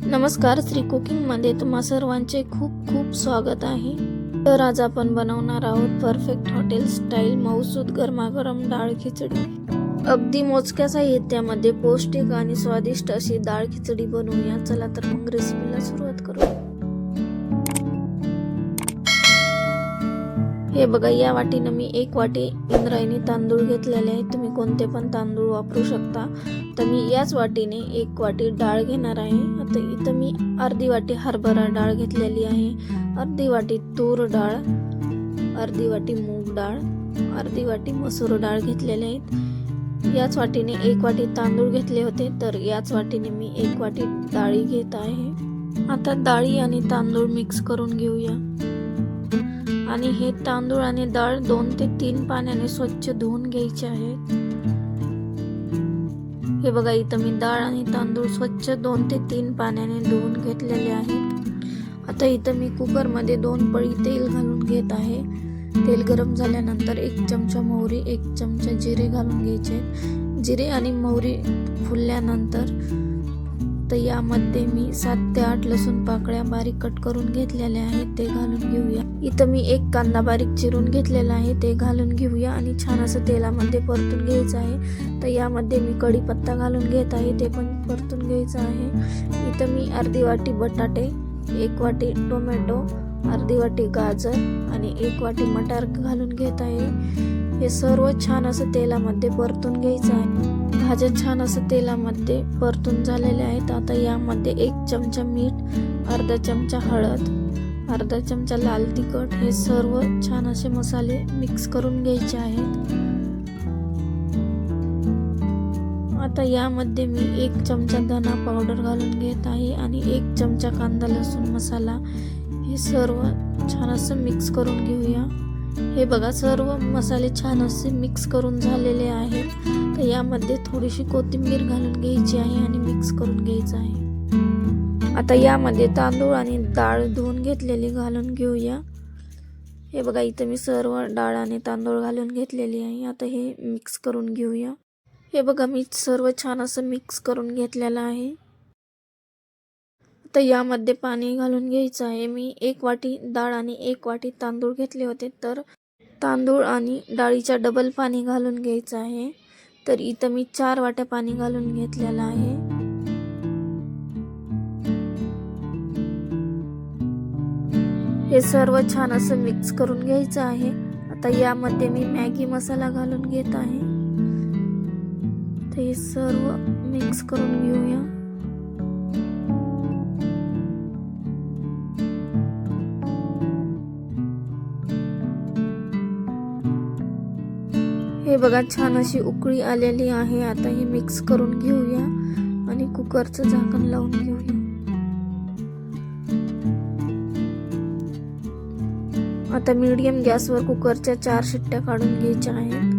नमस्कार, श्री कुकिंग मध्ये तुम्हा सर्वांचे खूप खूप स्वागत आहे। तर आज आपण बनवणार आहोत परफेक्ट हॉटेल स्टाईल मऊसूद गरमागरम डाळ खिचडी। अगदी मोजक्या साहित्यामध्ये पौष्टिक आणि स्वादिष्ट अशी डाळ खिचडी बनवूया। चला तर मग रेसिपीला सुरुवात करू। हे बघा, या वाटीने मी 1 वाटी इंद्रायणी तांदूळ घेतलेले आहे। तुम्ही कोणते पण तांदूळ वापरू शकता। तर मी याच वाटीने 1 वाटी डाळ घेणार आहे। आता इथं मी अर्धी वाटी हरभरा डाळ घेतलेली आहे, अर्धी वाटी तूर डाळ, अर्धी वाटी मूग डाळ, अर्धी वाटी मसूर डाळ घेतलेले आहेत। याच वाटीने 1 वाटी तांदूळ घेतले होते, तर याच वाटीने मी 1 वाटी डाळी घेत आहे। आता डाळी आणि तांदूळ मिक्स करून घेऊया। आणि हे तांदूळ आणि डाळ 2 ते 3 पाण्याने स्वच्छ धुवून घ्यायचे आहेत। हे बघा, इथं मी डाळ आणि तांदूळ स्वच्छ 2 ते 3 पाण्याने धुवून घेतलेले आहेत। आता इथं मी कुकर मध्ये 2 पळी तेल घालून घेत आहे। तेल गरम झाल्यानंतर 1 चमचा मोहरी, 1 चमचा जिरे घालून घ्यायचे। जिरे आणि मोहरी फुलल्यानंतर तर यामध्ये मी 7 ते 8 लसूण पाकळ्या बारीक कट करून घेतलेल्या आहेत, ते घालून घेऊया। इथं मी 1 कांदा बारीक चिरून घेतलेला आहे, ते घालून घेऊया आणि छान असं तेलामध्ये परतून घ्यायचं आहे। तर यामध्ये मी कढीपत्ता घालून घेत आहे, ते पण परतून घ्यायचं आहे। इथं मी अर्धी वाटी बटाटे, 1 वाटी टोमॅटो, अर्धी वाटी गाजर आणि 1 वाटी मटार घालून घेत आहे। हे सर्व छान असं तेलामध्ये परतून घ्यायचं आहे। भाज्या छान असं तेलामध्ये परतून झालेल्या आहेत। आता यामध्ये 1 चमचा मीठ, अर्धा चमचा हळद, अर्धा चमचा लाल तिखट, हे सर्व छान असे मसाले मिक्स करून घ्यायचे आहेत। आता यामध्ये मी 1 चमचा धना पावडर घालून घेत आहे आणि 1 चमचा कांदा लसूण मसाला, हे सर्व छान असं मिक्स करून घेऊया। हे बघा, सर्व मसाले छान असे मिक्स करून झालेले आहेत। तर यामध्ये थोडीशी कोथिंबीर घालून घ्यायची आहे आणि मिक्स करून घ्यायचं आहे। आता यामध्ये तांदूळ आणि डाळ धुवून घेतलेली घालून घेऊया। हे बघा, इथं मी सर्व डाळ आणि तांदूळ घालून घेतलेली आहे। आता हे मिक्स करून घेऊया। हे बघा, मी सर्व छान असं मिक्स करून घेतलेलं आहे। आता यामध्ये पाणी घालून घ्यायचं आहे। मी 1 वाटी डाळ आणि 1 वाटी तांदूळ घेतले होते, तर तांदूळ आणि डाळीच्या डबल पाणी घालून घ्यायचं आहे। तर इथं मी 4 वाट्या पाणी घालून घेतलेलं आहे। हे सर्व छान असं मिक्स करून घ्यायचं आहे। आता यामध्ये मी मॅगी मसाला घालून घेत आहे। तर हे सर्व मिक्स करून घेऊया। हे बघा, छान अशी उकळी आलेली आहे। आता हे मिक्स करून घेऊया आणि कुकरचं झाकण लावून घेऊया। आता मीडियम गॅसवर कुकरच्या 4 शिट्ट्या काढून घ्यायच्या आहेत।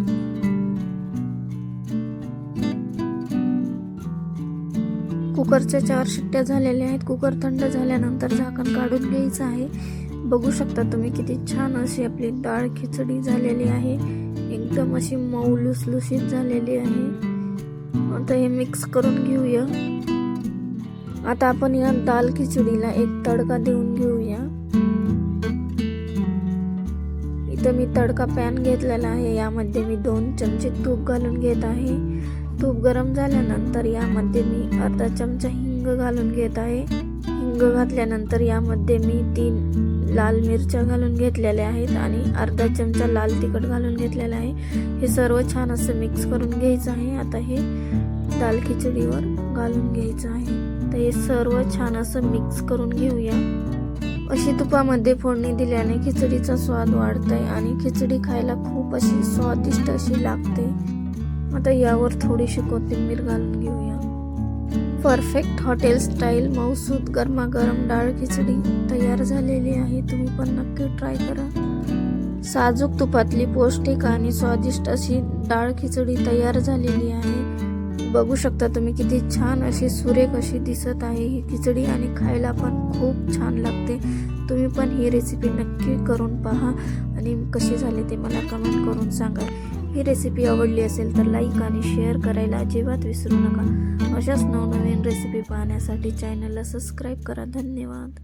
कुकरच्या 4 शिट्ट्या झालेल्या आहेत। कुकर थंड झाल्यानंतर झाकण काढून घ्यायचं आहे। बघू शकता तुम्ही किती छान अशी आपली डाळ खिचडी झालेली आहे। एकदम अशी मऊ लुसलुशीत झालेली आहे। आता हे मिक्स करून घेऊया। आता आपण या डाळ खिचडीला एक तडका देऊन घेऊया। इथं मी तडका पॅन घेतलेला आहे। यामध्ये मी 2 चमचे तूप घालून घेत आहे। तूप गरम झाल्यानंतर यामध्ये मी अर्धा चमचा हिंग घालून घेत आहे। हिंग घातल्यानंतर यामध्ये मी 3 लाल मिरच्या घालून घेतलेल्या आहेत आणि अर्धा चमचा लाल तिखट घालून घेतलेला आहे। हे सर्व छान असं मिक्स करून घ्यायचं आहे। आता हे डाळ खिचडीवर घालून घ्यायचं आहे। तर हे सर्व छान असं मिक्स करून घेऊया। अशी तुपामध्ये फोडणी दिल्याने खिचडीचा स्वाद वाढतोय आणि खिचडी खायला खूप अशी स्वादिष्ट अशी लागते। आता यावर थोडीशी कोथिंबीर घालून घेऊया। परफेक्ट हॉटेल स्टाईल मऊसूद गरमागरम डाळ खिचडी तयार झालेली आहे। तुम्ही पण नक्की ट्राय करा। साजूक तुपातली पौष्टिक आणि स्वादिष्ट अशी डाळ खिचडी तयार झालेली आहे। बघू शकता तुम्ही किती छान अशी सुरेख अशी दिसत आहे ही खिचडी आणि खायला पण खूप छान लागते। तुम्ही पण ही रेसिपी नक्की करून पहा आणि कशी झाली ते मला कमेंट करून सांगा। ही रेसिपी आवडली असेल तर लाईक आणि शेअर करायला अजिबात विसरू नका. अशाच नवनवीन रेसिपी पाहण्यासाठी चॅनलला सबस्क्राईब करा. धन्यवाद.